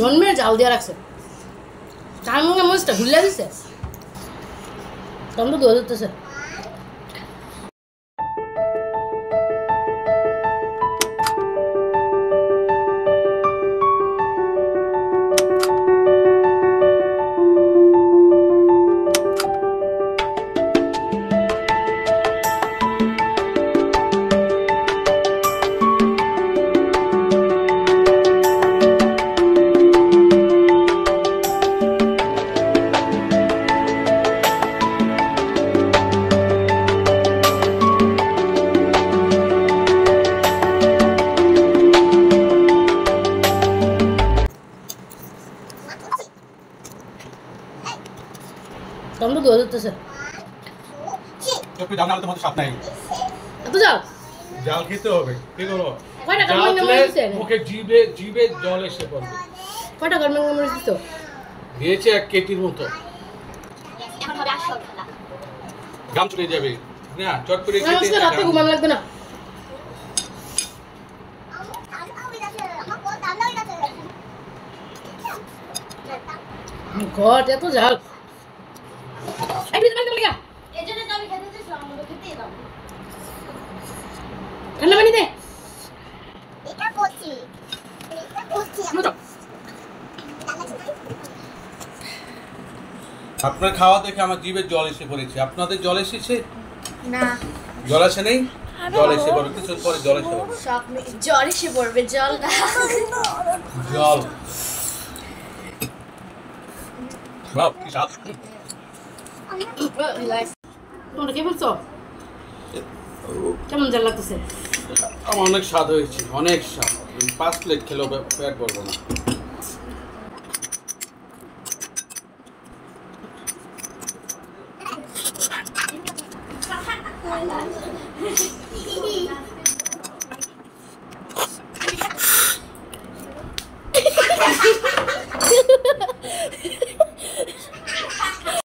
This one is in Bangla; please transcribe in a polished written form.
জন্মের জাল দিয়ে রাখছে তার মধ্যে মরিচটা ঘুরলে দিছে তখন তো দোয়া দিতেছে তখন তো দোয়া দিতেছে জাল না তোমাদের সাথ নাই এত জাল জাল খেতে হবে কি করবো কয়টা গরম মরিচ দিছে ওকে জিভে জল এসে পড়বে কয়টা গরম মরিচ দিছো দিয়েছে 1 কেটির মতো এখন হবে আসল খেলা গাম চলে যাবে না চট করে খেতে আজকে রাতে ঘুমান লাগবে না ঘট এত জাল এই বিদ পানি লাগা এজন্য তো আমি খেতে দিছিলাম আমাকে খেতে দাও ঠান্ডা পানি দে এটা করছি আপনার খাওয়া দেখে আমার জিভে জল এসে পড়েছে আপনাদের জল এসেছে না জল আসে নেই জল এসে পড়বে কিছু পরে জল এসে পড়বে সব জল এসে পড়বে জল না জল বাপ কি স্বাদ তোমরা কি বলছো কেমন জাল লাগতেছে আমার অনেক স্বাদ হয়েছে অনেক স্বাদ 5 প্লেট খেলেও পেট ভরবো না